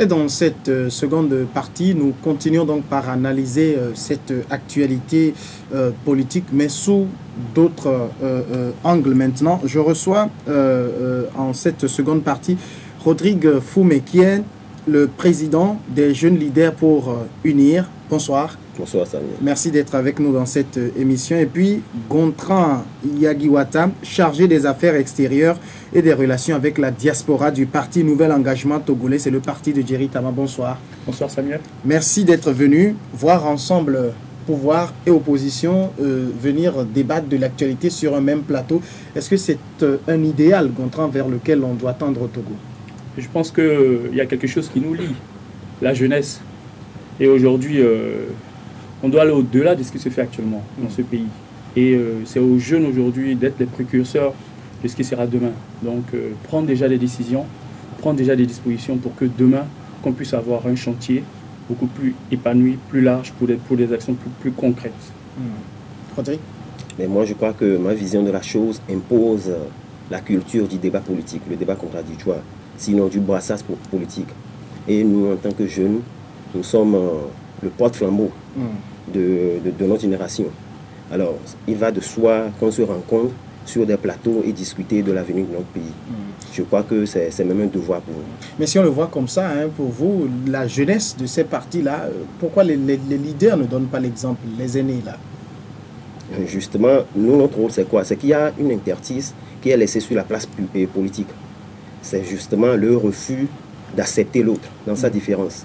Et dans cette seconde partie, nous continuons donc par analyser cette actualité politique, mais sous d'autres angles maintenant. Je reçois en cette seconde partie Rodrigue Fumé, qui est le président des Jeunes Leaders pour Unir. Bonsoir. Bonsoir Samuel. Merci d'être avec nous dans cette émission. Et puis Gontran Yagiwata, chargé des affaires extérieures et des relations avec la diaspora du parti Nouvel Engagement Togolais. C'est le parti de Jerry Tama. Bonsoir. Bonsoir Samuel. Merci d'être venu voir ensemble pouvoir et opposition venir débattre de l'actualité sur un même plateau. Est-ce que c'est un idéal, Gontran, vers lequel on doit tendre au Togo? Je pense qu'il y a quelque chose qui nous lie, la jeunesse. Et aujourd'hui, on doit aller au-delà de ce qui se fait actuellement dans ce pays. Et c'est aux jeunes aujourd'hui d'être les précurseurs de ce qui sera demain. Donc prendre déjà des décisions, prendre déjà des dispositions pour que demain, qu'on puisse avoir un chantier beaucoup plus épanoui, plus large, pour des actions plus concrètes. Rodrigue? Mais moi, je crois que ma vision de la chose impose la culture du débat politique, le débat contradictoire, sinon du brassage politique. Et nous, en tant que jeunes, nous sommes le porte-flambeau de notre génération. Alors, il va de soi qu'on se rencontre sur des plateaux et discuter de l'avenir de notre pays. Je crois que c'est même un devoir pour nous. Mais si on le voit comme ça, hein, pour vous, la jeunesse de ces partis-là, pourquoi les leaders ne donnent pas l'exemple, les aînés là? Justement, nous, notre rôle, c'est quoi? C'est qu'il y a une interstice qui est laissée sur la place politique. C'est justement le refus d'accepter l'autre dans sa différence.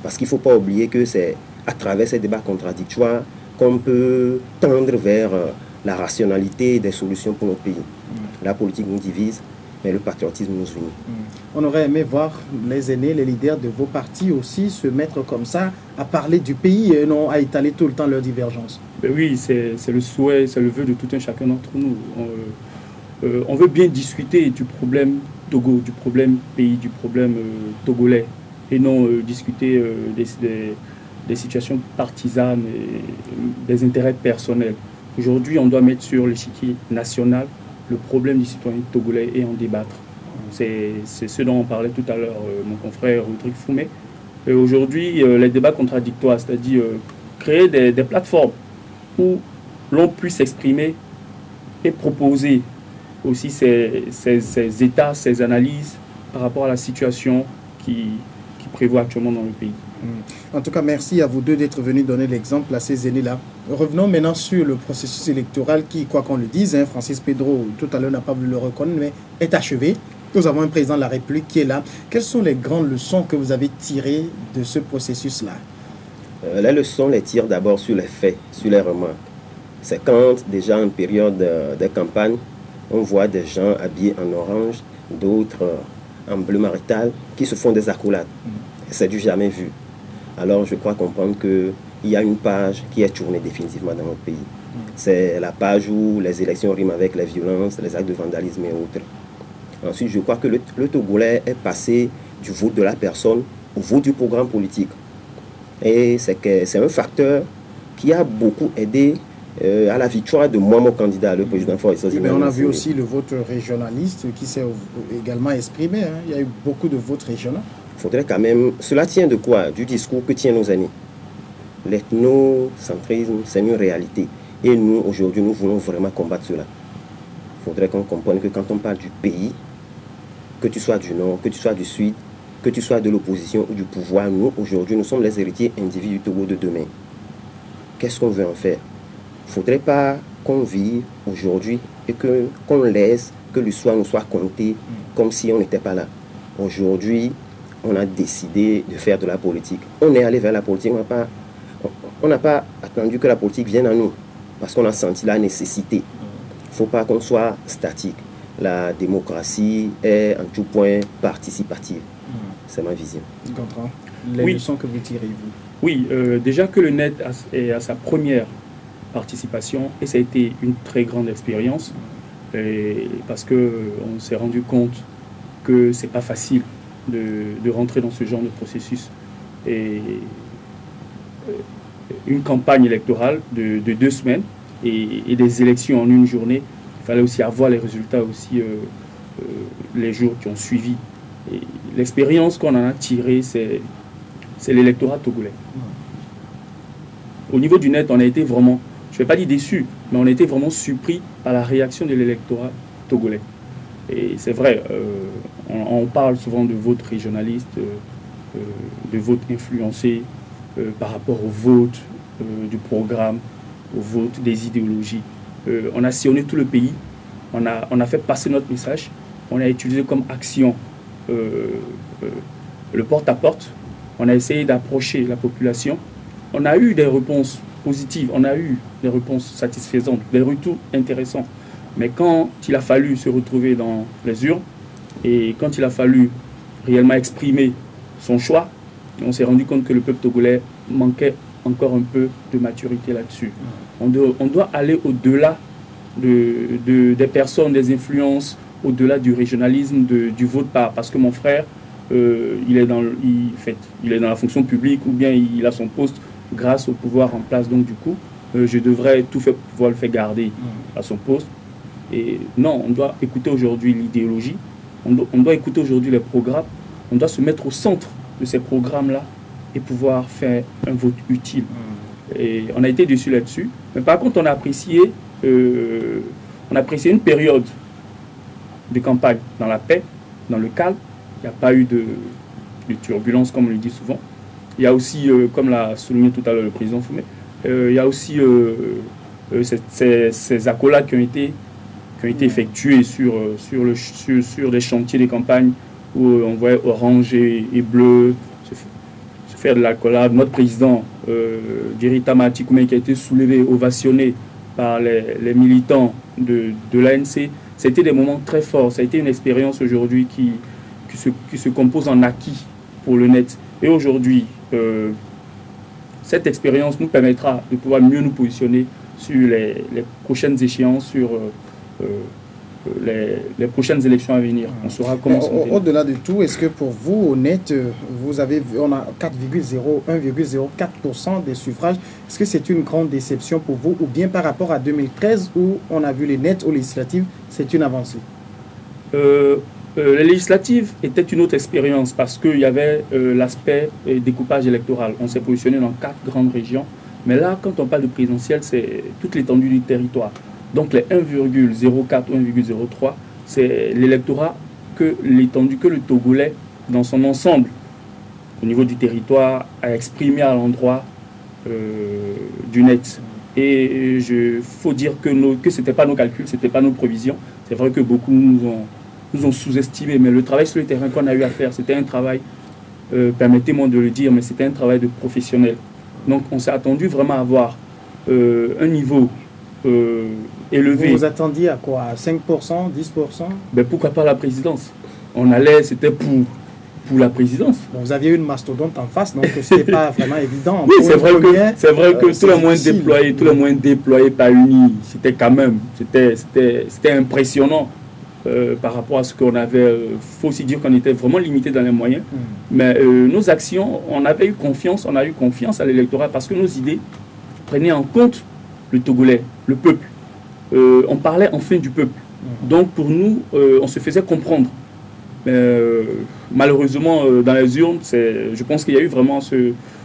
Parce qu'il ne faut pas oublier que c'est à travers ces débats contradictoires qu'on peut tendre vers la rationalité des solutions pour notre pays. La politique nous divise, mais le patriotisme nous unit. On aurait aimé voir les aînés, les leaders de vos partis aussi se mettre comme ça à parler du pays et non à étaler tout le temps leurs divergences. Ben oui, c'est le souhait, c'est le vœu de tout un chacun d'entre nous. On veut bien discuter du problème Togo, du problème pays, du problème togolais, et non discuter des situations partisanes et des intérêts personnels. Aujourd'hui, on doit mettre sur l'échiquier national le problème du citoyen togolais et en débattre. C'est ce dont on parlait tout à l'heure, mon confrère Rodrigue Fumé. Aujourd'hui, les débats contradictoires, c'est-à-dire créer des plateformes où l'on puisse exprimer et proposer aussi ces états, ces analyses par rapport à la situation qui prévaut actuellement dans le pays. En tout cas, merci à vous deux d'être venus donner l'exemple à ces aînés-là. Revenons maintenant sur le processus électoral qui, quoi qu'on le dise, hein, Francis Pedro, tout à l'heure n'a pas voulu le reconnaître, mais est achevé. Nous avons un président de la République qui est là. Quelles sont les grandes leçons que vous avez tirées de ce processus-là? Les leçons les tirent d'abord sur les faits, sur les remarques. C'est quand, déjà en période de campagne, on voit des gens habillés en orange, d'autres en bleu marital, qui se font des accolades. C'est du jamais vu. Alors je crois comprendre qu'il y a une page qui est tournée définitivement dans notre pays. C'est la page où les élections riment avec les violences, les actes de vandalisme et autres. Ensuite, je crois que le Togolais est passé du vote de la personne au vote du programme politique. Et c'est un facteur qui a beaucoup aidé à la victoire de moi, mon candidat, le président Faure. Mais on a vu aussi le vote régionaliste qui s'est également exprimé. Hein. Il y a eu beaucoup de votes régionaux. Il faudrait quand même... Cela tient de quoi? Du discours que tiennent nos aînés. L'ethnocentrisme, c'est une réalité. Et nous, aujourd'hui, nous voulons vraiment combattre cela. Il faudrait qu'on comprenne que quand on parle du pays, que tu sois du Nord, que tu sois du Sud, que tu sois de l'opposition ou du pouvoir, nous, aujourd'hui, nous sommes les héritiers individus du Togo de demain. Qu'est-ce qu'on veut en faire? Il ne faudrait pas qu'on vive aujourd'hui et qu'on laisse que l'histoire nous soit contée comme si on n'était pas là. Aujourd'hui, on a décidé de faire de la politique. On est allé vers la politique, on n'a pas attendu que la politique vienne à nous, parce qu'on a senti la nécessité. Il ne faut pas qu'on soit statique. La démocratie est en tout point participative. C'est ma vision. Je comprends. Les leçons que vous tirez, vous? Oui, déjà que le net est à sa première participation, et ça a été une très grande expérience, parce qu'on s'est rendu compte que ce n'est pas facile de rentrer dans ce genre de processus. Et une campagne électorale de 2 semaines et des élections en une journée, il fallait aussi avoir les résultats aussi les jours qui ont suivi. Et l'expérience qu'on en a tirée, c'est l'électorat togolais. Au niveau du net, on a été vraiment, je ne vais pas dire déçu, mais on a été vraiment surpris par la réaction de l'électorat togolais. Et c'est vrai, on parle souvent de vote régionaliste, de vote influencé par rapport au vote du programme, au vote des idéologies. On a sillonné tout le pays, on a fait passer notre message, on a utilisé comme action le porte-à-porte, on a essayé d'approcher la population. On a eu des réponses positives, on a eu des réponses satisfaisantes, des retours intéressants. Mais quand il a fallu se retrouver dans les urnes et quand il a fallu réellement exprimer son choix, on s'est rendu compte que le peuple togolais manquait encore un peu de maturité là-dessus. On doit aller au-delà des personnes, des influences, au-delà du régionalisme, du vote parce que mon frère, il est dans la fonction publique ou bien il a son poste grâce au pouvoir en place. Donc du coup, je devrais tout faire pour pouvoir le faire garder à son poste. Et non, on doit écouter aujourd'hui l'idéologie, on doit écouter aujourd'hui les programmes, on doit se mettre au centre de ces programmes-là et pouvoir faire un vote utile. Et on a été déçus là-dessus. Mais par contre, on a apprécié une période de campagne dans la paix, dans le calme. Il n'y a pas eu de turbulence, comme on le dit souvent. Il y a aussi, comme l'a souligné tout à l'heure le président Foumé, il y a aussi ces accolades qui ont été effectués sur des chantiers de campagne où on voyait orange et bleu se faire de l'accolade. Notre président, Diri Tamati Koumé, qui a été soulevé, ovationné par les militants de l'ANC, c'était des moments très forts. Ça a été une expérience aujourd'hui qui se compose en acquis pour le net. Et aujourd'hui, cette expérience nous permettra de pouvoir mieux nous positionner sur les prochaines échéances, sur les prochaines élections à venir. On saura comment s'en tenir. Au-delà de tout, est-ce que pour vous, au net, on a 1,04% des suffrages. Est-ce que c'est une grande déception pour vous ou bien par rapport à 2013 où on a vu les nets aux législatives, c'est une avancée? Les législatives étaient une autre expérience parce qu'il y avait l'aspect découpage électoral. On s'est positionné dans 4 grandes régions. Mais là, quand on parle de présidentielle, c'est toute l'étendue du territoire. Donc les 1,04 ou 1,03, c'est l'électorat l'étendue que le Togolais, dans son ensemble, au niveau du territoire, a exprimé à l'endroit du net. Et il faut dire que ce n'était pas nos calculs, ce n'était pas nos prévisions. C'est vrai que beaucoup nous ont sous-estimé, mais le travail sur le terrain qu'on a eu à faire, c'était un travail, permettez-moi de le dire, mais c'était un travail de professionnel. Donc on s'est attendu vraiment à avoir un niveau élevé. Vous vous attendiez à quoi? À 5%, 10%? Ben pourquoi pas la présidence? On allait, c'était pour la présidence. Bon, vous aviez une mastodonte en face, donc ce n'était pas vraiment évident. Oui, c'est vrai que tous les moyens déployés par UNI, c'était quand même, c'était impressionnant. Par rapport à ce qu'on avait, il faut aussi dire qu'on était vraiment limité dans les moyens. Mais nos actions, on a eu confiance à l'électorat parce que nos idées prenaient en compte le Togolais, le peuple. On parlait enfin du peuple. Donc pour nous, on se faisait comprendre. Malheureusement, dans les urnes, je pense qu'il y a eu vraiment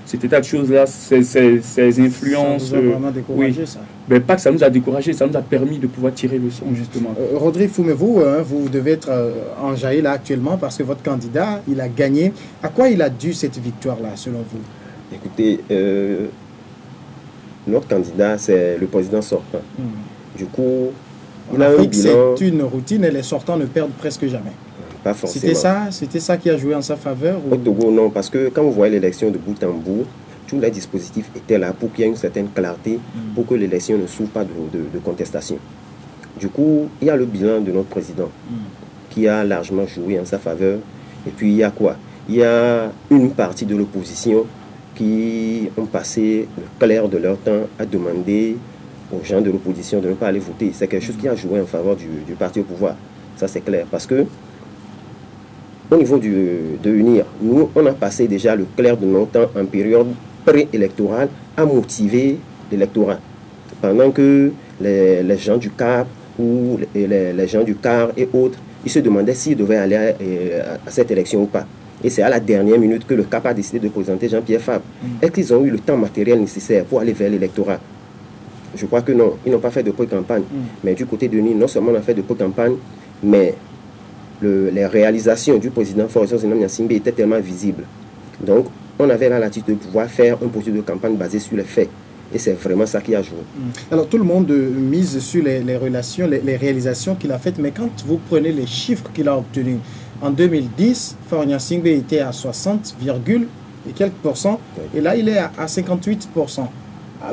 cet état de choses-là, ces influences. Ça nous a vraiment découragé, ça. Mais pas que ça nous a découragé, ça nous a permis de pouvoir tirer le son, justement. Rodrigue Foumé, vous devez être enjaillé là actuellement parce que votre candidat, il a gagné. À quoi il a dû cette victoire-là, selon vous? Écoutez, notre candidat, c'est le président sortant. Du coup, en Afrique, c'est une routine et les sortants ne perdent presque jamais. Pas forcément. C'était ça qui a joué en sa faveur Au Togo, non, parce que quand vous voyez l'élection de bout en bout, tous les dispositifs étaient là pour qu'il y ait une certaine clarté, pour que l'élection ne souffre pas de contestation. Du coup, il y a le bilan de notre président qui a largement joué en sa faveur. Et puis, il y a quoi? Il y a une partie de l'opposition qui ont passé le clair de leur temps à demander aux gens de l'opposition de ne pas aller voter. C'est quelque chose qui a joué en faveur du parti au pouvoir. Ça, c'est clair. Parce que au niveau de UNIR, nous, on a passé déjà le clair de notre temps en période préélectorale à motiver l'électorat. Pendant que les gens du CAP où les gens du CAR et autres, ils se demandaient s'ils devaient aller à cette élection ou pas. Et c'est à la dernière minute que le CAP a décidé de présenter Jean-Pierre Fabre. Est-ce qu'ils ont eu le temps matériel nécessaire pour aller vers l'électorat? Je crois que non, ils n'ont pas fait de pré-campagne. Mais du côté de NIR, non seulement on a fait de pré-campagne, mais les réalisations du président Forest Zenon Gnassingbé étaient tellement visibles. Donc, on avait la latitude de pouvoir faire un processus de campagne basé sur les faits. Et c'est vraiment ça qui a joué. Alors, tout le monde mise sur les relations, les réalisations qu'il a faites, mais quand vous prenez les chiffres qu'il a obtenus, en 2010, Faure Gnassingbé était à 60, et quelques pourcents, et là, il est à 58%.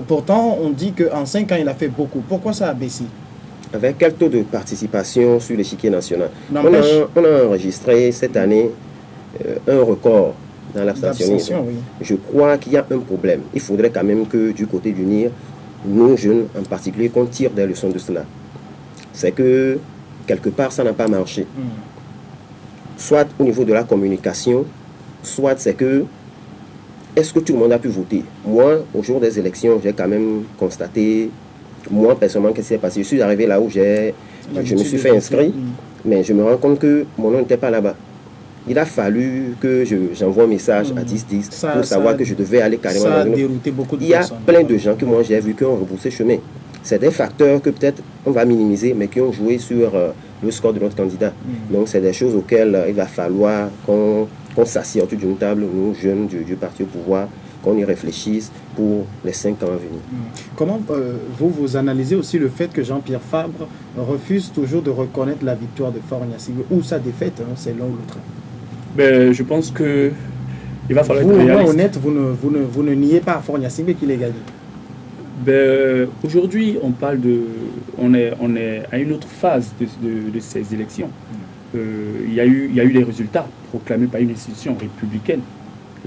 Pourtant, on dit qu'en 5 ans, il a fait beaucoup. Pourquoi ça a baissé? Avec quel taux de participation sur l'échiquier national? On a enregistré cette année un record dans l'abstentionnisme. Oui. Je crois qu'il y a un problème. Il faudrait quand même que du côté du NIR, nous jeunes en particulier, qu'on tire des leçons de cela. C'est que quelque part, ça n'a pas marché. Soit au niveau de la communication, soit c'est que est-ce que tout le monde a pu voter? Moi, au jour des élections, j'ai quand même constaté, moi personnellement, qu'est-ce qui s'est passé? Je suis arrivé là où je me suis fait inscrire, mais je me rends compte que mon nom n'était pas là-bas. Il a fallu que j'envoie un message à 1010 pour savoir que je devais aller carrément dans une autre. Il y a plein de gens que moi j'ai vu qui ont rebroussé chemin. C'est des facteurs que peut-être on va minimiser, mais qui ont joué sur le score de notre candidat. Donc c'est des choses auxquelles il va falloir qu'on s'assied autour d'une table, nous jeunes du parti au pouvoir, qu'on y réfléchisse pour les 5 ans à venir. Comment vous analysez aussi le fait que Jean-Pierre Fabre refuse toujours de reconnaître la victoire de Faure Gnassingbé ou sa défaite, hein, c'est l'un ou l'autre? Ben, je pense que il va falloir être réaliste. Honnête, vous ne niez pas à Faure Gnassingbé qu'il ait gagné. Ben, aujourd'hui, on est à une autre phase de ces élections. Il y a eu des résultats proclamés par une institution républicaine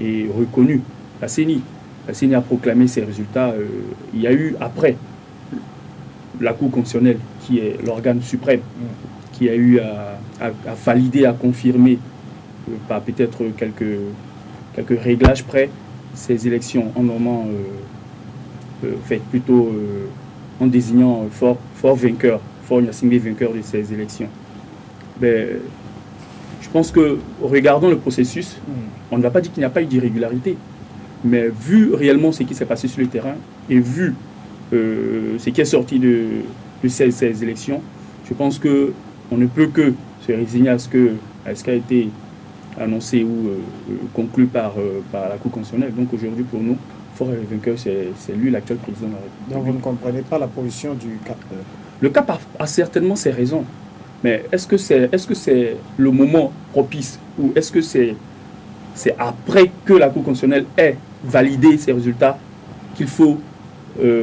et reconnue, la CENI. La CENI a proclamé ces résultats. Il y a eu, après, la Cour constitutionnelle, qui est l'organe suprême, qui a eu à valider, à confirmer, par peut-être quelques réglages près, ces élections en nommant, fait plutôt en désignant fort vainqueur, Faure Gnassingbé vainqueur de ces élections. Ben, je pense que, regardant le processus, on ne va pas dire qu'il n'y a pas eu d'irrégularité, mais vu réellement ce qui s'est passé sur le terrain et vu ce qui est sorti de ces élections, je pense qu'on ne peut que se résigner à ce qui a été annoncé ou conclu par la Cour constitutionnelle. Donc aujourd'hui, pour nous, Faure est vainqueur, c'est lui l'actuel président de la République. Donc vous ne comprenez pas la position du CAP? Le CAP a certainement ses raisons. Mais est-ce que c'est le moment propice ou est-ce que c'est après que la Cour constitutionnelle ait validé ces résultats qu'il faut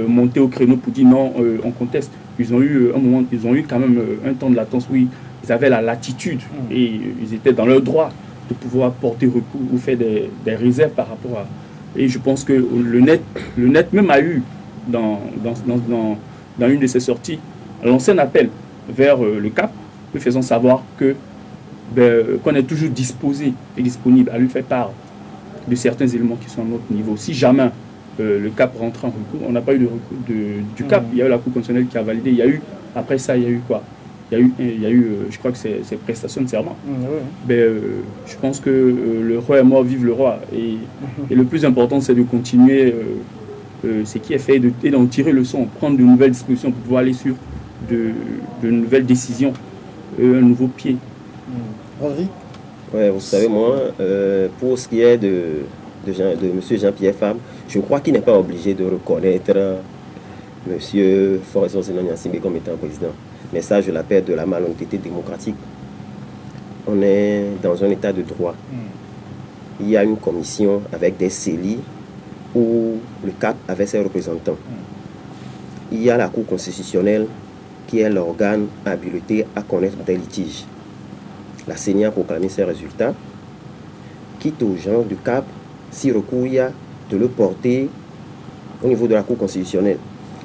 monter au créneau pour dire non, on conteste? Ils ont eu quand même un temps de latence où ils avaient la latitude et ils étaient dans leur droit de pouvoir porter recours ou faire des réserves par rapport à... Et je pense que le net même a eu dans une de ses sorties lancé un appel vers le CAP, lui faisant savoir qu'on est toujours disposé et disponible à lui faire part de certains éléments qui sont à notre niveau. Si jamais le CAP rentre en recours, on n'a pas eu de recours du CAP, il y a eu la Cour constitutionnelle qui a validé, il y a eu, après ça, il y a eu quoi? Il y a eu, je crois que c'est prestation de serment. Je pense que le roi est mort, vive le roi. Et le plus important, c'est de continuer ce qui est fait et d'en tirer le son, prendre de nouvelles dispositions pour pouvoir aller sur de nouvelles décisions, un nouveau pied. Rodrigue? Ouais, vous savez, moi, pour ce qui est de M. Jean-Pierre Fabre, je crois qu'il n'est pas obligé de reconnaître M. Forest Zenon Gnassingbé comme étant président. Mais ça, je l'appelle de la malhonnêteté démocratique. On est dans un état de droit. Il y a une commission avec des CELI où le CAP avait ses représentants. Il y a la Cour constitutionnelle qui est l'organe habilité à connaître des litiges. La CENI a proclamé ses résultats. Quitte aux gens du CAP, si recours il y a, de le porter au niveau de la Cour constitutionnelle.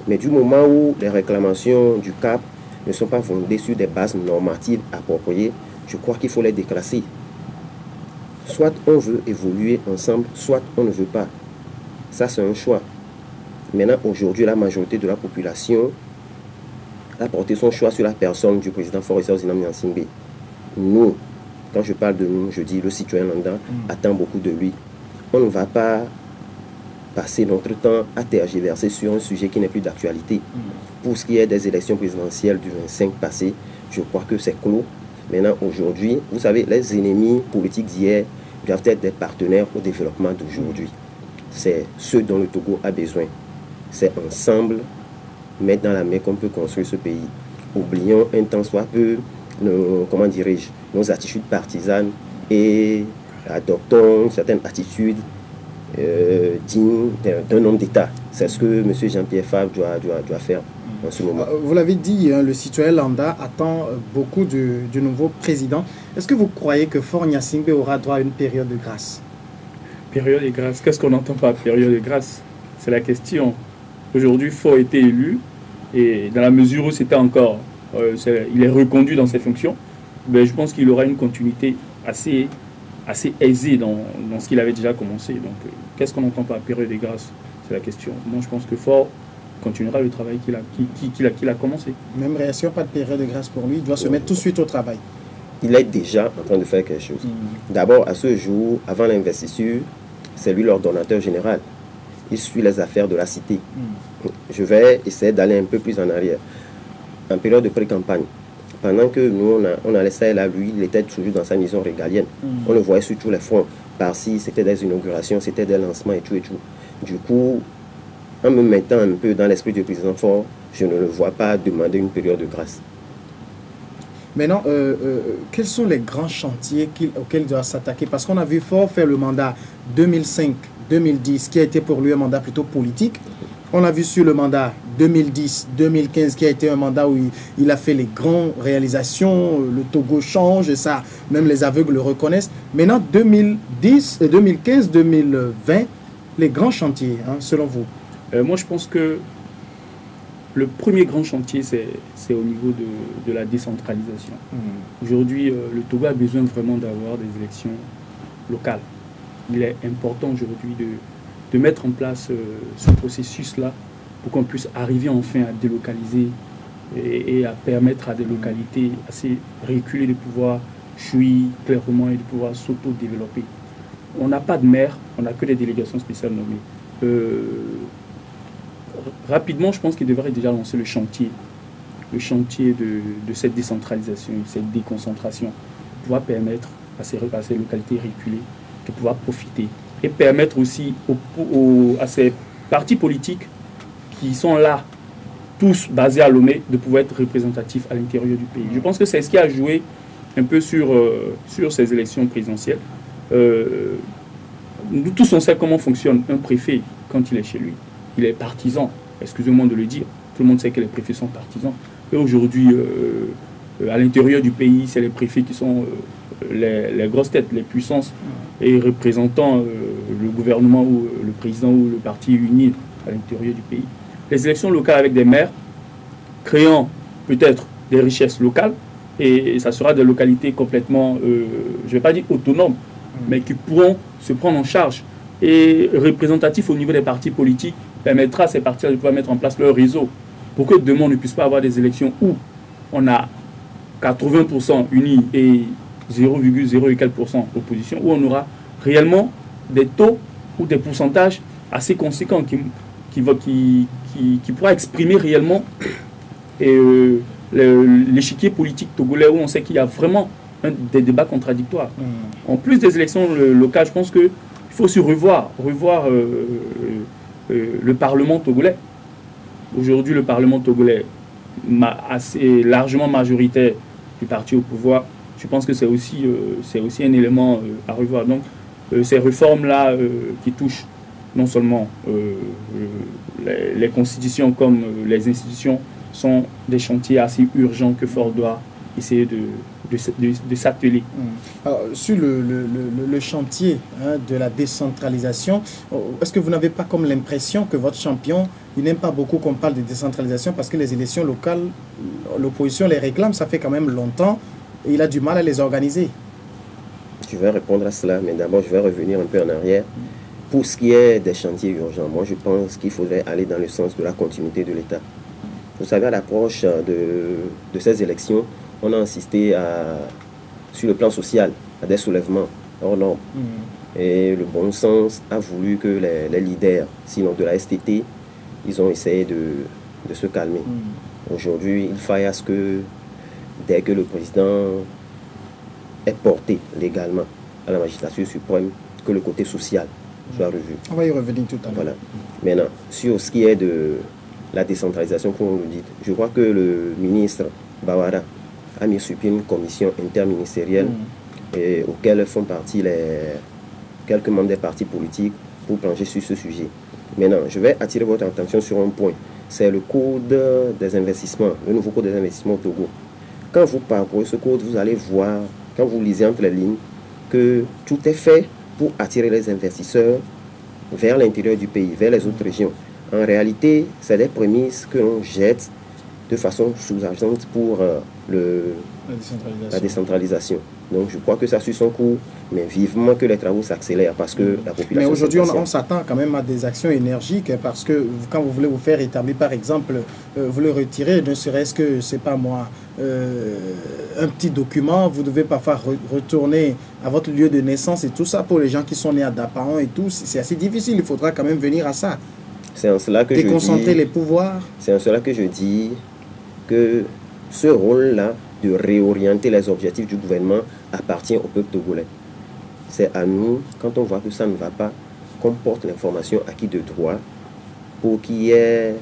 Mais du moment où les réclamations du CAP ne sont pas fondées sur des bases normatives appropriées, je crois qu'il faut les déclasser. Soit on veut évoluer ensemble, soit on ne veut pas. Ça, c'est un choix. Maintenant, aujourd'hui, la majorité de la population a porté son choix sur la personne du président Forest Zinam Nyansingbe. Nous, quand je parle de nous, je dis le citoyen lambda attend beaucoup de lui. On ne va pas passer notre temps à tergiverser sur un sujet qui n'est plus d'actualité. Pour ce qui est des élections présidentielles du 25 passé, je crois que c'est clos. Maintenant, aujourd'hui, vous savez, les ennemis politiques d'hier doivent être des partenaires au développement d'aujourd'hui. C'est ce dont le Togo a besoin. C'est ensemble, mettre dans la main qu'on peut construire ce pays. Oublions un temps soit peu, comment dirais-je, nos attitudes partisanes et adoptons certaines attitudes dignes d'un homme d'État. C'est ce que M. Jean-Pierre Favre doit faire en ce moment. Vous l'avez dit, hein, le citoyen lambda attend beaucoup du nouveau président. Est-ce que vous croyez que Faure Gnassingbé aura droit à une période de grâce? Période de grâce, qu'est-ce qu'on entend par période de grâce? C'est la question. Aujourd'hui, Faure a été élu, et dans la mesure où c'était encore, il est reconduit dans ses fonctions, ben, je pense qu'il aura une continuité assez aisée dans ce qu'il avait déjà commencé. Donc, qu'est-ce qu'on entend par période de grâce? C'est la question. Moi, je pense que Faure continuera le travail qu'il a commencé. Même réaction, pas de période de grâce pour lui, il doit se mettre tout de suite au travail. Il est déjà en train de faire quelque chose. D'abord, à ce jour, avant l'investiture, c'est lui l'ordonnateur général. Il suit les affaires de la cité. Je vais essayer d'aller un peu plus en arrière. En période de pré-campagne, pendant que nous, on a laissé là, lui, il était toujours dans sa mission régalienne. On le voyait sur tous les fronts. Par-ci, c'était des inaugurations, c'était des lancements et tout et tout. Du coup, en me mettant un peu dans l'esprit du président Faure, je ne le vois pas demander une période de grâce. Maintenant, quels sont les grands chantiers auxquels il doit s'attaquer? Parce qu'on a vu Faure faire le mandat 2005-2010, qui a été pour lui un mandat plutôt politique. On a vu sur le mandat 2010-2015, qui a été un mandat où il a fait les grandes réalisations, le Togo change, et ça, même les aveugles le reconnaissent. Maintenant, 2015-2020, les grands chantiers, hein, selon vous? Moi, je pense que le premier grand chantier, c'est au niveau de la décentralisation. Aujourd'hui, le Togo a besoin vraiment d'avoir des élections locales. Il est important aujourd'hui de mettre en place ce processus-là pour qu'on puisse arriver enfin à délocaliser et à permettre à des localités assez reculées de pouvoir jouir clairement et de pouvoir s'auto-développer. On n'a pas de maire, on n'a que des délégations spéciales nommées. Rapidement, je pense qu'il devrait déjà lancer le chantier de cette décentralisation, cette déconcentration, pour pouvoir permettre à ces localités reculées de pouvoir profiter et permettre aussi à ces partis politiques qui sont là, tous basés à Lomé, de pouvoir être représentatifs à l'intérieur du pays. Je pense que c'est ce qui a joué un peu sur ces élections présidentielles. Nous tous, on sait comment fonctionne un préfet quand il est chez lui. Il est partisan, excusez-moi de le dire. Tout le monde sait que les préfets sont partisans. Et aujourd'hui, à l'intérieur du pays, c'est les préfets qui sont les grosses têtes, les puissances, et représentant le gouvernement ou le président ou le parti uni à l'intérieur du pays. Les élections locales avec des maires, créant peut-être des richesses locales, et ça sera des localités complètement, je ne vais pas dire autonomes, mais qui pourront se prendre en charge. Et représentatif au niveau des partis politiques, permettra à ces partis de pouvoir mettre en place leur réseau pour que demain on ne puisse pas avoir des élections où on a 80% unis et 0,0 et quelques % opposition, où on aura réellement des taux ou des pourcentages assez conséquents qui pourra exprimer réellement l'échiquier politique togolais, où on sait qu'il y a vraiment des débats contradictoires. En plus des élections locales, je pense qu'il faut aussi revoir le Parlement togolais. Aujourd'hui, le Parlement togolais, assez largement majoritaire du parti au pouvoir, je pense que c'est aussi un élément à revoir. Donc, ces réformes-là qui touchent non seulement les constitutions comme les institutions sont des chantiers assez urgents que Faure doit essayer de s'atteler. Sur le chantier de la décentralisation, est-ce que vous n'avez pas comme l'impression que votre champion, il n'aime pas beaucoup qu'on parle de décentralisation parce que les élections locales, l'opposition les réclame, ça fait quand même longtemps et il a du mal à les organiser? Je vais répondre à cela, mais d'abord je vais revenir un peu en arrière. Pour ce qui est des chantiers urgents, moi je pense qu'il faudrait aller dans le sens de la continuité de l'État. Vous savez, à l'approche de ces élections, on a insisté sur le plan social, à des soulèvements hors normes. Et le bon sens a voulu que les leaders, sinon de la STT, ils ont essayé de se calmer. Aujourd'hui, il faille à ce que, dès que le président est porté légalement à la magistrature suprême, que le côté social soit revu. On va y revenir tout à l'heure. Voilà. Maintenant, sur ce qui est de la décentralisation, comme vous le dites, je crois que le ministre Bawara a mis sur pied une commission interministérielle auquel font partie quelques membres des partis politiques pour plancher sur ce sujet. Maintenant, je vais attirer votre attention sur un point. C'est le code des investissements, le nouveau code des investissements au Togo. Quand vous parcourez ce code, vous allez voir, quand vous lisez entre les lignes, que tout est fait pour attirer les investisseurs vers l'intérieur du pays, vers les autres régions. En réalité, c'est des prémices que l'on jette de façon sous-jacente pour la décentralisation. Donc je crois que ça suit son cours, mais vivement que les travaux s'accélèrent parce que la population... Mais aujourd'hui, on s'attend quand même à des actions énergiques parce que quand vous voulez vous faire établir, par exemple, vous le retirez, ne serait-ce que, c'est pas moi, un petit document, vous devez parfois retourner à votre lieu de naissance et tout ça pour les gens qui sont nés à Dapaon et tout, c'est assez difficile, il faudra quand même venir à ça. C'est en cela que déconcentrer les pouvoirs. C'est en cela que je dis que ce rôle-là de réorienter les objectifs du gouvernement appartient au peuple togolais. C'est à nous, quand on voit que ça ne va pas, qu'on porte l'information acquis de droit pour qu'il y ait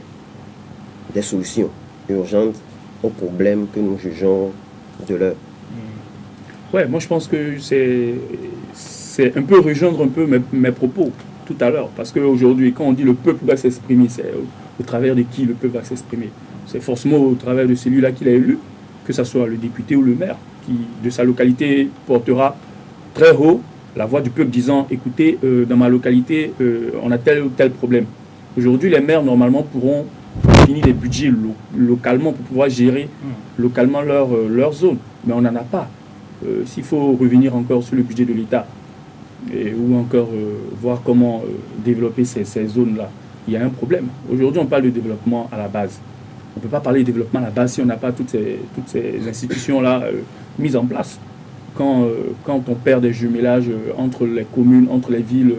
des solutions urgentes aux problèmes que nous jugeons de l'heure. Ouais, moi je pense que c'est un peu rejoindre un peu mes propos tout à l'heure, parce qu'aujourd'hui, quand on dit le peuple va s'exprimer, c'est au travers de qui le peuple va s'exprimer. C'est forcément au travers de celui-là qu'il a élu, que ce soit le député ou le maire, qui de sa localité portera très haut la voix du peuple disant, écoutez, dans ma localité, on a tel ou tel problème. Aujourd'hui, les maires, normalement, pourront définir des budgets localement pour pouvoir gérer localement leur zone. Mais on n'en a pas. S'il faut revenir encore sur le budget de l'État, ou encore voir comment développer ces zones-là, il y a un problème. Aujourd'hui, on parle de développement à la base. On ne peut pas parler de développement à la base si on n'a pas toutes ces institutions-là mises en place. Quand on perd des jumelages entre les communes, entre les villes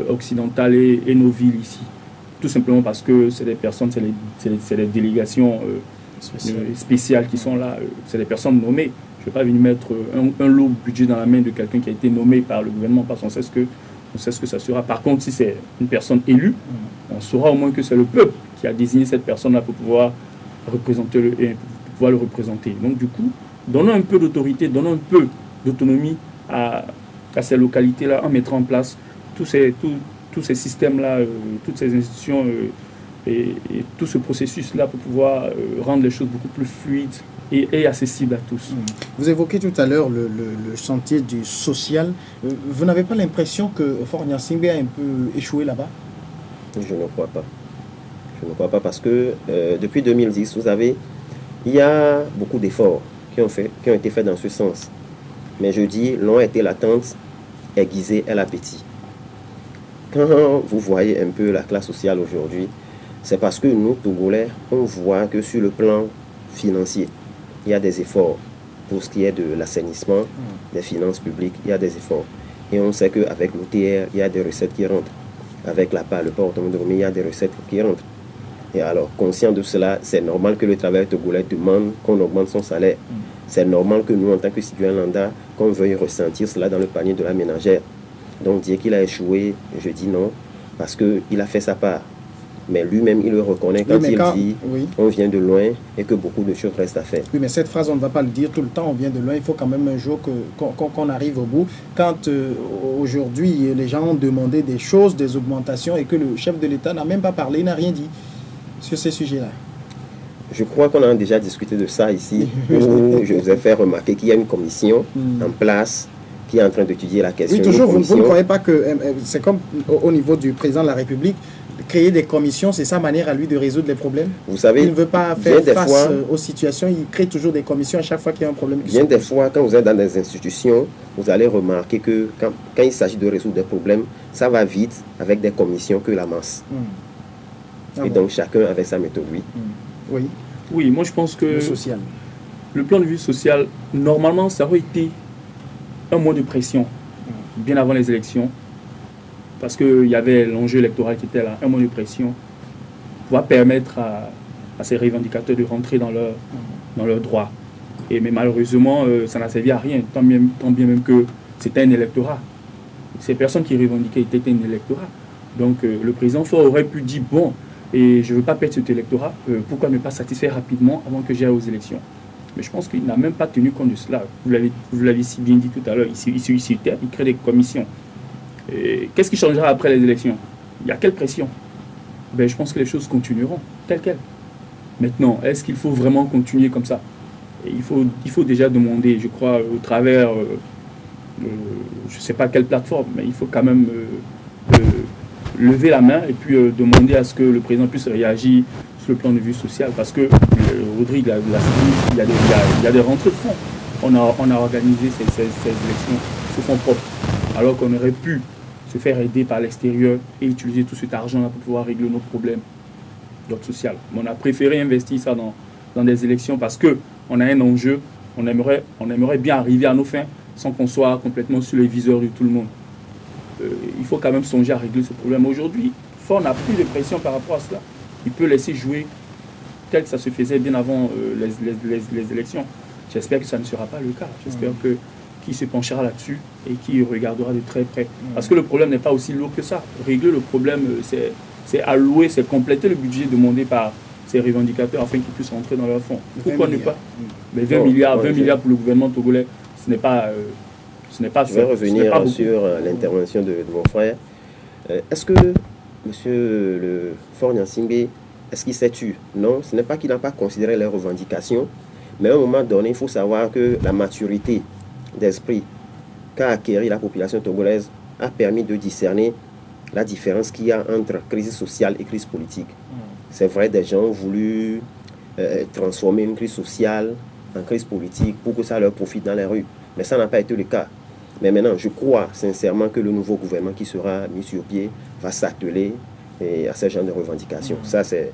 occidentales et nos villes ici, tout simplement parce que c'est des personnes, c'est des délégations spéciales qui sont là, c'est des personnes nommées. Je ne vais pas venir mettre un lot budget dans la main de quelqu'un qui a été nommé par le gouvernement parce qu'on sait ce que ça sera. Par contre, si c'est une personne élue, on saura au moins que c'est le peuple qui a désigné cette personne-là pour pouvoir le représenter. Donc du coup, donnons un peu d'autorité, donnons un peu d'autonomie à ces localités-là en mettant en place tous ces systèmes-là, toutes ces institutions et tout ce processus-là pour pouvoir rendre les choses beaucoup plus fluides et accessible à tous. Vous évoquez tout à l'heure le chantier du social. Vous n'avez pas l'impression que Fort Gnassingbé a un peu échoué là-bas? Je ne crois pas. Je ne crois pas parce que depuis 2010, vous savez, il y a beaucoup d'efforts qui ont été faits dans ce sens. Mais je dis, l'ont été l'attente, aiguisée et l'appétit. Quand vous voyez un peu la classe sociale aujourd'hui, c'est parce que nous, Togolais, on voit que sur le plan financier, il y a des efforts pour ce qui est de l'assainissement des finances publiques, il y a des efforts. Et on sait qu'avec l'OTR, il y a des recettes qui rentrent. Avec la PA, le port autonome de Lomé, il y a des recettes qui rentrent. Et alors, conscient de cela, c'est normal que le travailleur togolais demande qu'on augmente son salaire. C'est normal que nous, en tant que citoyens lambda, qu'on veuille ressentir cela dans le panier de la ménagère. Donc, dire qu'il a échoué, je dis non, parce qu'il a fait sa part. Mais lui-même, il le reconnaît quand il dit on vient de loin et que beaucoup de choses restent à faire. Oui, mais cette phrase, on ne va pas le dire tout le temps, on vient de loin. Il faut quand même un jour qu'on arrive au bout. Quand aujourd'hui, les gens ont demandé des choses, des augmentations, et que le chef de l'État n'a même pas parlé, il n'a rien dit sur ces sujets-là. Je crois qu'on a déjà discuté de ça ici, où je vous ai fait remarquer qu'il y a une commission en place qui est en train d'étudier la question. Oui, toujours, vous ne croyez pas que c'est comme au niveau du président de la République, créer des commissions, c'est sa manière à lui de résoudre les problèmes? Vous savez, il ne veut pas faire face aux situations, il crée toujours des commissions à chaque fois qu'il y a un problème. Bien des fois, quand vous êtes dans des institutions, vous allez remarquer que quand il s'agit de résoudre des problèmes, ça va vite avec des commissions que la masse. Et donc chacun avec sa méthode, oui. Oui. Oui, moi je pense que Le social. le plan de vue social, normalement, ça aurait été un mois de pression, bien avant les élections, parce qu'il y avait l'enjeu électoral qui était là, un mois de pression, pour permettre à ces revendicateurs de rentrer dans leur droit. Mais malheureusement, ça n'a servi à rien, tant bien même que c'était un électorat. Ces personnes qui revendiquaient étaient un électorat. Donc le président Faure aurait pu dire, bon, et je ne veux pas perdre cet électorat, pourquoi ne pas satisfaire rapidement avant que j'aille aux élections? Mais je pense qu'il n'a même pas tenu compte de cela. Vous l'avez si bien dit tout à l'heure, il crée des commissions. Qu'est-ce qui changera après les élections? Il y a quelle pression? Ben, je pense que les choses continueront telles quelles. Maintenant, est-ce qu'il faut vraiment continuer comme ça? Et il faut déjà demander, je crois, au travers, je ne sais pas quelle plateforme, mais il faut quand même lever la main et puis demander à ce que le président puisse réagir sur le plan de vue social. Parce que, Rodrigue l'a dit, il y a des rentrées de fonds. On a organisé ces élections sous fonds propres, alors qu'on aurait pu se faire aider par l'extérieur et utiliser tout cet argent-là pour pouvoir régler nos problèmes d'ordre social. Mais on a préféré investir ça dans des élections parce qu'on a un enjeu, on aimerait bien arriver à nos fins sans qu'on soit complètement sur les viseurs de tout le monde. Il faut quand même songer à régler ce problème. Aujourd'hui, Faure n'a plus de pression par rapport à cela. Il peut laisser jouer tel que ça se faisait bien avant les élections. J'espère que ça ne sera pas le cas. J'espère qu'il se penchera là-dessus et qu'il regardera de très près. Parce que le problème n'est pas aussi lourd que ça. Régler le problème, c'est allouer, c'est compléter le budget demandé par ces revendicateurs afin qu'ils puissent rentrer dans leur fonds. Pourquoi ne pas? Mais 20 milliards pour le gouvernement togolais, ce n'est pas... Je vais revenir sur l'intervention de mon frère. Est-ce que M. le Faure Gnassingbé, est-ce qu'il s'est tué? Non, ce n'est pas qu'il n'a pas considéré les revendications, mais à un moment donné, il faut savoir que la maturité d'esprit qu'a acquérie la population togolaise a permis de discerner la différence qu'il y a entre crise sociale et crise politique. C'est vrai, des gens ont voulu transformer une crise sociale en crise politique pour que ça leur profite dans les rues, mais ça n'a pas été le cas. Mais maintenant, je crois sincèrement que le nouveau gouvernement qui sera mis sur pied va s'atteler à ce genre de revendications. Ça, c'est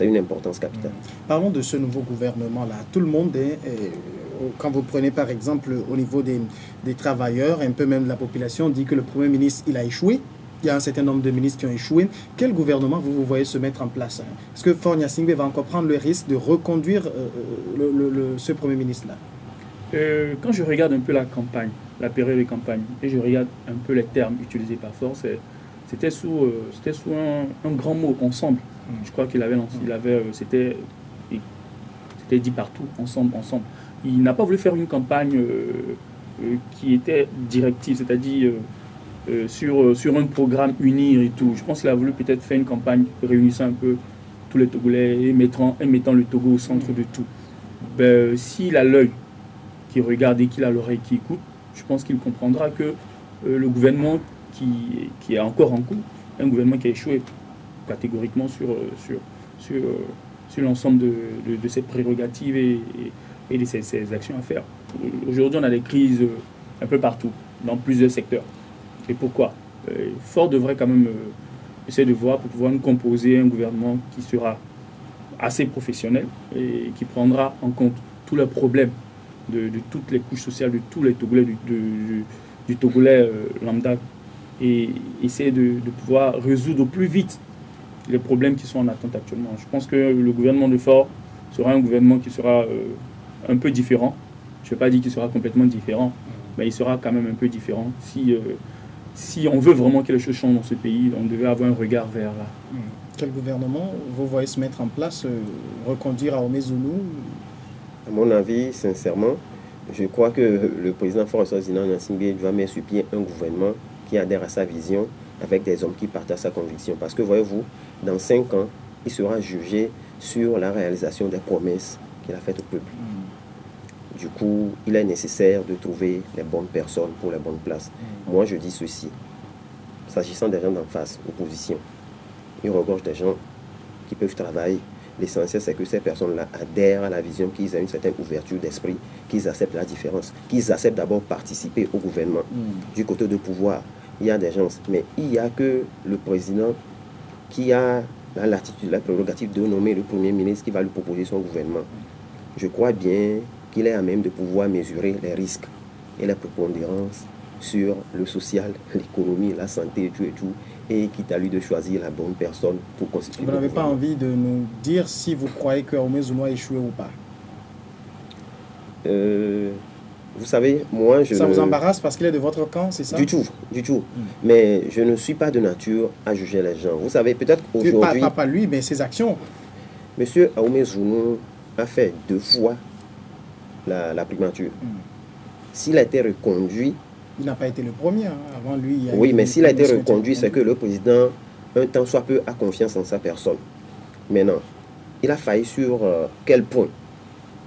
une importance capitale. Parlons de ce nouveau gouvernement-là. Tout le monde est, quand vous prenez par exemple au niveau des travailleurs, un peu même de la population, dit que le Premier ministre, il a échoué. Il y a un certain nombre de ministres qui ont échoué. Quel gouvernement vous voyez se mettre en place? Est-ce que Faure Gnassingbé va encore prendre le risque de reconduire ce Premier ministre-là? Quand je regarde un peu la campagne, la période de campagne, et je regarde un peu les termes utilisés par Faure, c'était sous un grand mot, ensemble. Je crois qu'il avait lancé, c'était dit partout, ensemble. Il n'a pas voulu faire une campagne qui était directive, c'est-à-dire sur un programme unir et tout. Je pense qu'il a voulu peut-être faire une campagne réunissant un peu tous les Togolais et mettant le Togo au centre de tout. Ben, s'il a l'œil qui regarde et qu'il a l'oreille qui écoute, je pense qu'il comprendra que le gouvernement qui est encore en cours, un gouvernement qui a échoué catégoriquement sur l'ensemble de ses prérogatives et de ses actions à faire. Aujourd'hui, on a des crises un peu partout, dans plusieurs secteurs. Et pourquoi? Faure devrait quand même essayer de voir pour pouvoir nous composer un gouvernement qui sera assez professionnel et qui prendra en compte tous les problèmes de toutes les couches sociales, de tous les Togolais, du Togolais lambda, et essayer de pouvoir résoudre au plus vite les problèmes qui sont en attente actuellement. Je pense que le gouvernement de Faure sera un gouvernement qui sera un peu différent. Je ne vais pas dire qu'il sera complètement différent, mais il sera quand même un peu différent. Si on veut vraiment que les choses changent dans ce pays, on devait avoir un regard vers là. Quel gouvernement vous voyez se mettre en place, reconduire à Omezulu? À mon avis, sincèrement, je crois que le président Faure Gnassingbé doit mettre sur pied un gouvernement qui adhère à sa vision avec des hommes qui partagent sa conviction. Parce que, voyez-vous, dans 5 ans, il sera jugé sur la réalisation des promesses qu'il a faites au peuple. Du coup, il est nécessaire de trouver les bonnes personnes pour les bonnes places. Moi, je dis ceci. S'agissant des gens d'en face, opposition, il regorge des gens qui peuvent travailler. L'essentiel, c'est que ces personnes-là adhèrent à la vision, qu'ils aient une certaine ouverture d'esprit, qu'ils acceptent la différence, qu'ils acceptent d'abord participer au gouvernement. Du côté de pouvoir, il y a des gens, mais il n'y a que le président qui a la latitude, la prérogative de nommer le Premier ministre qui va lui proposer son gouvernement, je crois bien qu'il est à même de pouvoir mesurer les risques et les prépondérances sur le social, l'économie, la santé et tout, et quitte à lui de choisir la bonne personne pour constituer. Vous n'avez pas envie de nous dire si vous croyez que Ahmed Zounou a échoué ou pas? Vous savez, moi je... Ça vous embarrasse parce qu'il est de votre camp, c'est ça? Du tout, du tout. Mais je ne suis pas de nature à juger les gens. Vous savez, peut-être aujourd'hui... Pas lui, mais ses actions. Monsieur Ahmed Zounou a fait 2 fois la primature. S'il a été reconduit... Il n'a pas été le premier, hein. Avant lui... Il y a oui, mais s'il a été reconduit, c'est que le président, un temps soit peu, a confiance en sa personne. Maintenant, il a failli sur quel point?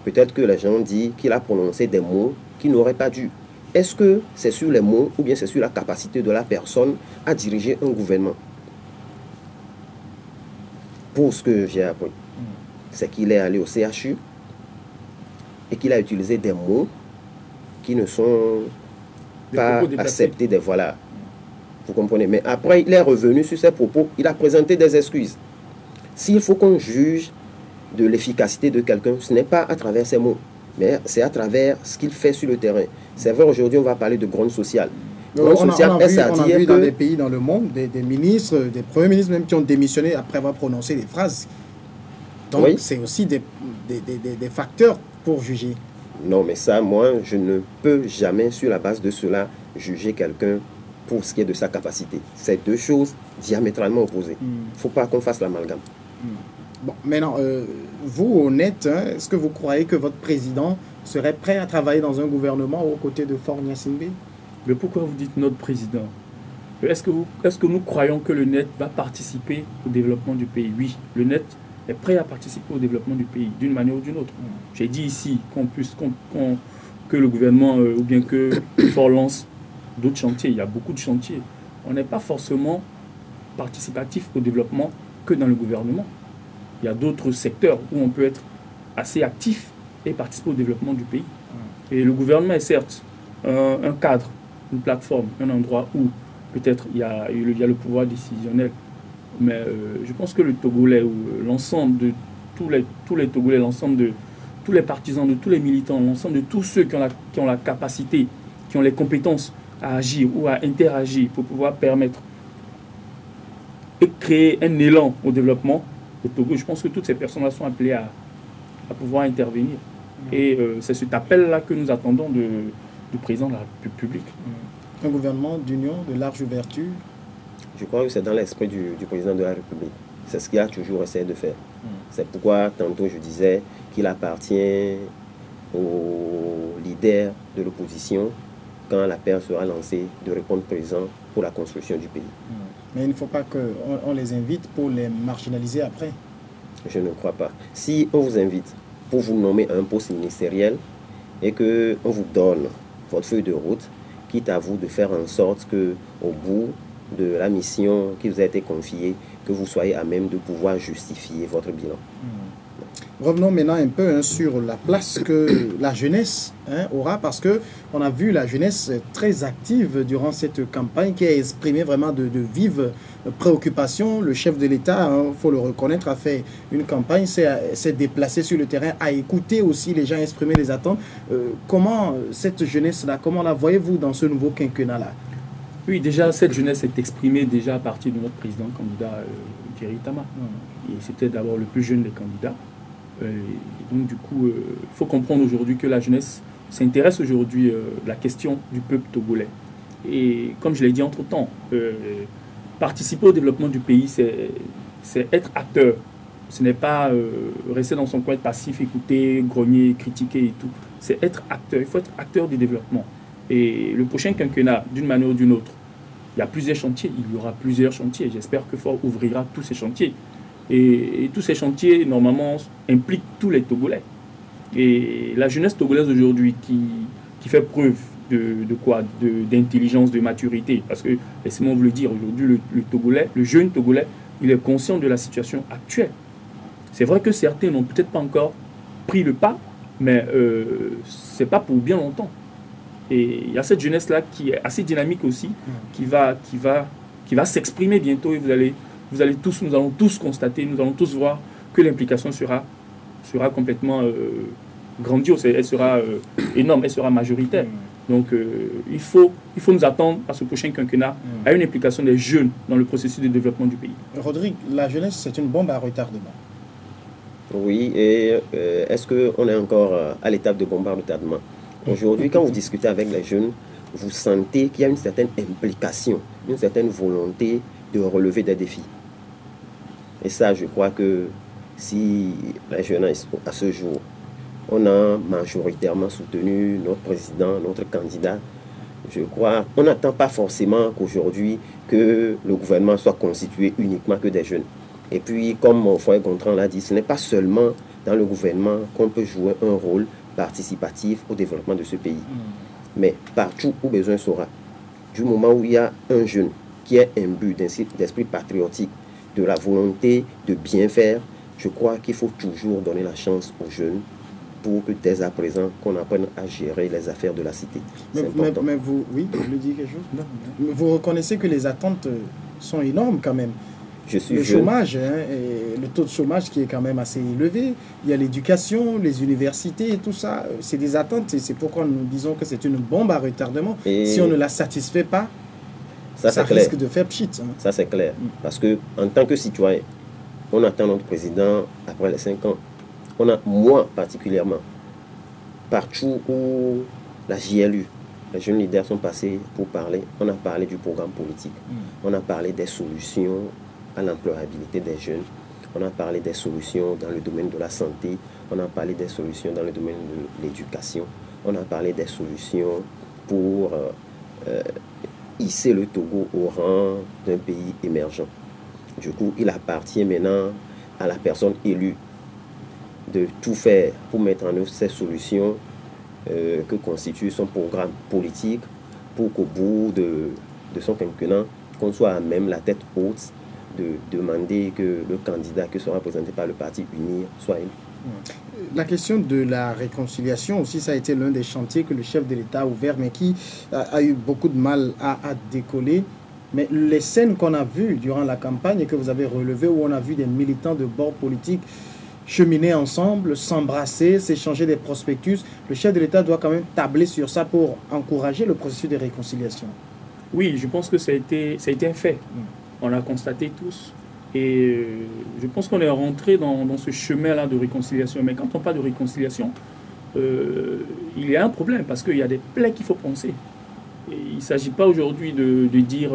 Peut-être que les gens disent qu'il a prononcé des mots qu'il n'aurait pas dû. Est-ce que c'est sur les mots ou bien c'est sur la capacité de la personne à diriger un gouvernement? Pour ce que j'ai appris, c'est qu'il est allé au CHU et qu'il a utilisé des mots qui ne sont pas acceptés. Voilà. Vous comprenez? Mais après, il est revenu sur ses propos, il a présenté des excuses. S'il faut qu'on juge de l'efficacité de quelqu'un, ce n'est pas à travers ses mots, mais c'est à travers ce qu'il fait sur le terrain. C'est vrai, aujourd'hui, on va parler de grogne sociale. On a vu dans des pays dans le monde, des ministres, des premiers ministres même qui ont démissionné après avoir prononcé des phrases. Donc, oui, c'est aussi des facteurs pour juger. Non, mais ça, moi, je ne peux jamais, sur la base de cela, juger quelqu'un pour ce qui est de sa capacité. C'est 2 choses diamétralement opposées. Il ne faut pas qu'on fasse l'amalgame. Bon, maintenant, vous, honnête, hein, est-ce que vous croyez que votre président serait prêt à travailler dans un gouvernement aux côtés de Faure Gnassingbé? Mais pourquoi vous dites notre président? Est-ce que nous croyons que le net va participer au développement du pays? Oui, le net est prêt à participer au développement du pays, d'une manière ou d'une autre. J'ai dit ici que le gouvernement, ou bien que Faure lance d'autres chantiers. Il y a beaucoup de chantiers. On n'est pas forcément participatif au développement que dans le gouvernement. Il y a d'autres secteurs où on peut être assez actif et participer au développement du pays. Et le gouvernement est certes un cadre, une plateforme, un endroit où peut-être il y a le pouvoir décisionnel. Mais je pense que le Togolais, ou l'ensemble de tous les Togolais, l'ensemble de tous les partisans, de tous les militants, l'ensemble de tous ceux qui ont la capacité, qui ont les compétences à agir ou à interagir pour pouvoir permettre et créer un élan au développement au Togo, je pense que toutes ces personnes-là sont appelées à pouvoir intervenir. Et c'est cet appel-là que nous attendons du président de la République. Un gouvernement d'union, de large ouverture. Je crois que c'est dans l'esprit du président de la République. C'est ce qu'il a toujours essayé de faire. C'est pourquoi tantôt je disais qu'il appartient aux leaders de l'opposition, quand l'appel sera lancé, de répondre présent pour la construction du pays. Mais il ne faut pas qu'on les invite pour les marginaliser après. Je ne crois pas. Si on vous invite pour vous nommer à un poste ministériel et qu'on vous donne votre feuille de route, quitte à vous de faire en sorte qu'au bout de la mission qui vous a été confiée, que vous soyez à même de pouvoir justifier votre bilan. Revenons maintenant un peu sur la place que la jeunesse aura, parce qu'on a vu la jeunesse très active durant cette campagne qui a exprimé vraiment de vives préoccupations. Le chef de l'État, il faut le reconnaître, a fait une campagne, s'est déplacé sur le terrain, a écouté aussi les gens exprimer les attentes. Comment cette jeunesse-là, comment la voyez-vous dans ce nouveau quinquennat-là? Oui, déjà, cette jeunesse s'est exprimée déjà à partir de notre président candidat, Thierry Tama. Et c'était d'abord le plus jeune des candidats. Donc du coup, il faut comprendre aujourd'hui que la jeunesse s'intéresse aujourd'hui à la question du peuple togolais. Et comme je l'ai dit entre-temps, participer au développement du pays, c'est être acteur. Ce n'est pas rester dans son coin passif, écouter, grogner, critiquer et tout. C'est être acteur. Il faut être acteur du développement. Et le prochain quinquennat, d'une manière ou d'une autre, il y a plusieurs chantiers. Il y aura plusieurs chantiers. J'espère que Faure ouvrira tous ces chantiers. Et tous ces chantiers, normalement, impliquent tous les Togolais. Et la jeunesse togolaise aujourd'hui qui fait preuve d'intelligence, de maturité. Parce que, laissez-moi vous le dire, aujourd'hui, le jeune Togolais, il est conscient de la situation actuelle. C'est vrai que certains n'ont peut-être pas encore pris le pas, mais ce n'est pas pour bien longtemps. Et il y a cette jeunesse-là qui est assez dynamique aussi, qui va s'exprimer bientôt et vous allez nous allons tous constater, nous allons tous voir que l'implication sera complètement grandiose, elle sera énorme, elle sera majoritaire. Donc il faut nous attendre à ce prochain quinquennat à une implication des jeunes dans le processus de développement du pays. Rodrigue, la jeunesse, c'est une bombe à retardement. Oui, et est-ce qu'on est encore à l'étape de bombe à retardement? Aujourd'hui, quand vous discutez avec les jeunes, vous sentez qu'il y a une certaine implication, une certaine volonté de relever des défis. Et ça, je crois que si la jeunesse, à ce jour, on a majoritairement soutenu notre président, notre candidat, je crois, on n'attend pas forcément qu'aujourd'hui, que le gouvernement soit constitué uniquement que des jeunes. Et puis, comme mon frère Gontran l'a dit, ce n'est pas seulement dans le gouvernement qu'on peut jouer un rôle participatif au développement de ce pays. Mais partout où besoin sera, du moment où il y a un jeune qui est imbu d'esprit patriotique, de la volonté de bien faire, je crois qu'il faut toujours donner la chance aux jeunes pour que dès à présent, qu'on apprenne à gérer les affaires de la cité. Mais vous, oui, vous voulez dire quelque chose? Non. Vous reconnaissez que les attentes sont énormes quand même. Le chômage, et le taux de chômage qui est quand même assez élevé. Il y a l'éducation, les universités et tout ça. C'est des attentes et c'est pourquoi nous disons que c'est une bombe à retardement. Et si on ne la satisfait pas, ça risque de faire pchit. Ça c'est clair. Parce que en tant que citoyen, on attend notre président après les 5 ans. On a, moi particulièrement, partout où la JLU, les jeunes leaders sont passés pour parler, on a parlé du programme politique. On a parlé des solutions à l'employabilité des jeunes. On a parlé des solutions dans le domaine de la santé. On a parlé des solutions dans le domaine de l'éducation. On a parlé des solutions pour hisser le Togo au rang d'un pays émergent. Du coup, il appartient maintenant à la personne élue de tout faire pour mettre en œuvre ces solutions que constitue son programme politique pour qu'au bout de son quinquennat, qu'on soit à même la tête haute de demander que le candidat qui sera présenté par le parti uni soit élu. La question de la réconciliation aussi, ça a été l'un des chantiers que le chef de l'État a ouvert, mais qui a eu beaucoup de mal à décoller. Mais les scènes qu'on a vues durant la campagne et que vous avez relevées, où on a vu des militants de bord politique cheminer ensemble, s'embrasser, s'échanger des prospectus, le chef de l'État doit quand même tabler sur ça pour encourager le processus de réconciliation. Oui, je pense que ça a été un fait. On l'a constaté tous. Et je pense qu'on est rentré dans ce chemin-là de réconciliation. Mais quand on parle de réconciliation, il y a un problème parce qu'il y a des plaies qu'il faut penser. Et il ne s'agit pas aujourd'hui de dire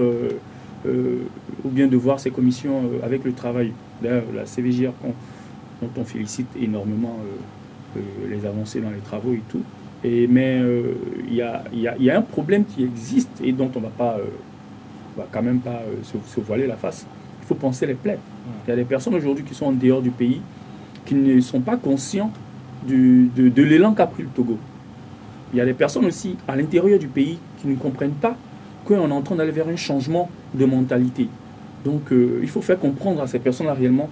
ou bien de voir ces commissions avec le travail. D'ailleurs, la CVJR, dont on félicite énormément les avancées dans les travaux et tout. Mais il y a un problème qui existe et dont on ne va quand même pas se voiler la face. Il faut penser les plaies. Il y a des personnes aujourd'hui qui sont en dehors du pays qui ne sont pas conscients de l'élan qu'a pris le Togo. Il y a des personnes aussi à l'intérieur du pays qui ne comprennent pas qu'on est en train d'aller vers un changement de mentalité. Donc il faut faire comprendre à ces personnes-là réellement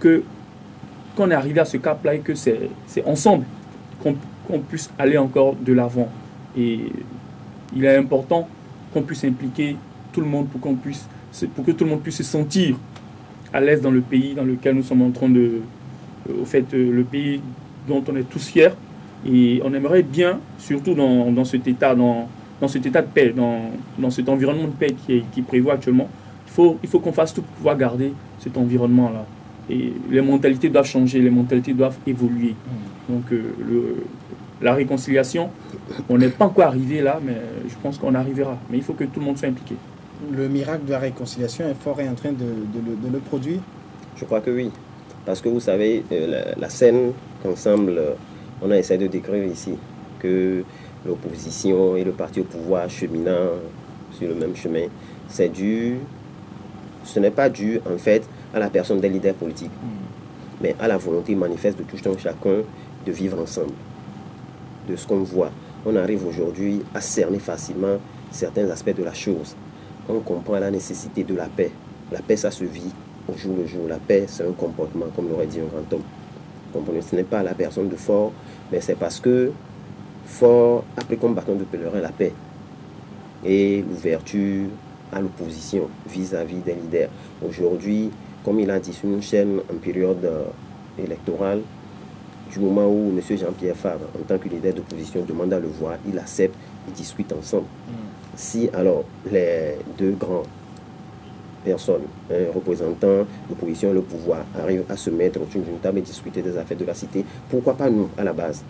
qu'on est arrivé à ce cap-là et que c'est ensemble qu'on puisse aller encore de l'avant. Et il est important qu'on puisse impliquer tout le monde pour que tout le monde puisse se sentir à l'aise dans le pays dans lequel nous sommes en train le pays dont on est tous fiers. Et on aimerait bien, surtout dans cet état de paix, dans cet environnement de paix qui prévoit actuellement, il faut qu'on fasse tout pour pouvoir garder cet environnement-là. Et les mentalités doivent changer, les mentalités doivent évoluer. Donc la réconciliation, on n'est pas encore arrivé là, mais je pense qu'on arrivera. Mais il faut que tout le monde soit impliqué. Le miracle de la réconciliation est fort et en train de le produire? Je crois que oui. Parce que vous savez, la scène qu'ensemble, on a essayé de décrire ici, que l'opposition et le parti au pouvoir cheminant sur le même chemin, ce n'est pas dû en fait à la personne des leaders politiques, mais à la volonté manifeste de tout un chacun de vivre ensemble. De ce qu'on voit, on arrive aujourd'hui à cerner facilement certains aspects de la chose. On comprend la nécessité de la paix. La paix, ça se vit au jour le jour. La paix, c'est un comportement, comme l'aurait dit un grand homme. Comprenez, ce n'est pas la personne de Fort, mais c'est parce que Fort a pris comme bâton de pèlerin la paix et l'ouverture à l'opposition vis-à-vis des leaders. Aujourd'hui, comme il a dit, sur une chaîne en période électorale, du moment où M. Jean-Pierre Favre, en tant que leader d'opposition, demande à le voir, il accepte, ils discutent ensemble. Si alors les deux grands personnes, représentants l'opposition et le pouvoir, arrivent à se mettre autour d'une table et discuter des affaires de la cité, pourquoi pas nous, à la base?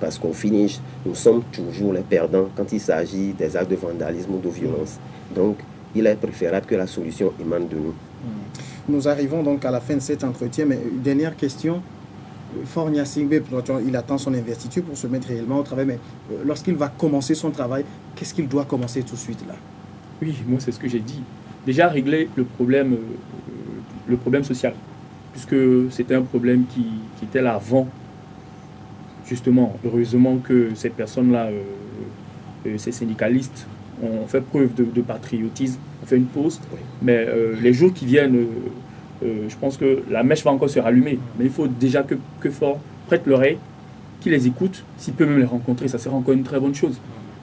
Parce qu'au finish, nous sommes toujours les perdants quand il s'agit des actes de vandalisme ou de violence. Donc, il est préférable que la solution émane de nous. Nous arrivons donc à la fin de cet entretien, mais une dernière question. Faure Gnassingbé, il attend son investiture pour se mettre réellement au travail, mais lorsqu'il va commencer son travail, qu'est-ce qu'il doit commencer tout de suite là? Oui, moi c'est ce que j'ai dit. Déjà régler le problème social, puisque c'était un problème qui était là avant. Justement, heureusement que ces personnes-là, ces syndicalistes, ont fait preuve de patriotisme, ont fait une pause, mais les jours qui viennent, je pense que la mèche va encore se rallumer. Mais il faut déjà que Faure prête l'oreille, qu'il les écoute, s'il peut même les rencontrer, ça sera encore une très bonne chose,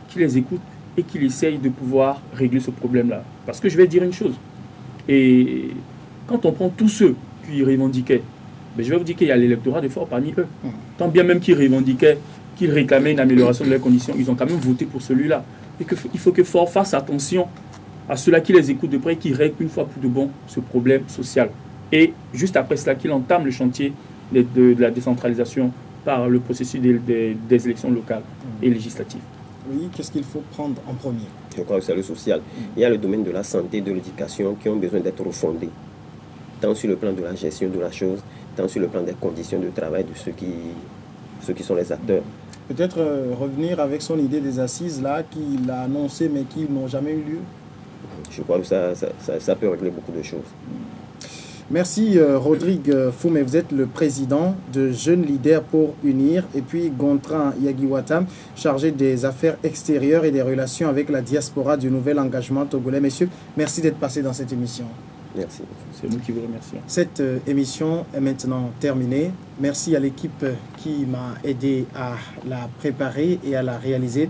qu'il les écoute et qu'il essaye de pouvoir régler ce problème-là. Parce que je vais dire une chose, et quand on prend tous ceux qui revendiquaient, mais je vais vous dire qu'il y a l'électorat de Faure parmi eux. Tant bien même qu'ils revendiquaient, qu'ils réclamaient une amélioration de leurs conditions, ils ont quand même voté pour celui-là. Et il faut que Faure fasse attention à ceux-là qui les écoutent de près, qui règlent une fois pour de bon ce problème social. Et juste après cela, qu'il entame le chantier de la décentralisation par le processus des élections locales et législatives. Oui, qu'est-ce qu'il faut prendre en premier? Je crois que c'est le social. Il y a le domaine de la santé, de l'éducation qui ont besoin d'être refondés, tant sur le plan de la gestion de la chose, tant sur le plan des conditions de travail de ceux qui sont les acteurs. Peut-être revenir avec son idée des assises là, qu'il a annoncé mais qui n'ont jamais eu lieu. Je crois que ça peut régler beaucoup de choses. Merci Rodrigue Foumé, vous êtes le président de Jeunes Leaders pour Unir, et puis Gontran Yagiwata, chargé des affaires extérieures et des relations avec la diaspora du Nouvel Engagement Togolais. Messieurs, merci d'être passé dans cette émission. Merci. C'est nous qui vous remercions. Cette émission est maintenant terminée. Merci à l'équipe qui m'a aidé à la préparer et à la réaliser.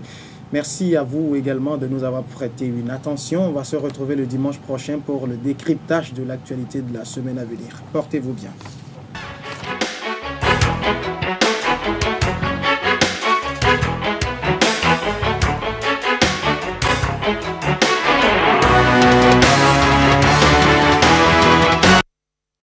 Merci à vous également de nous avoir prêté une attention. On va se retrouver le dimanche prochain pour le décryptage de l'actualité de la semaine à venir. Portez-vous bien.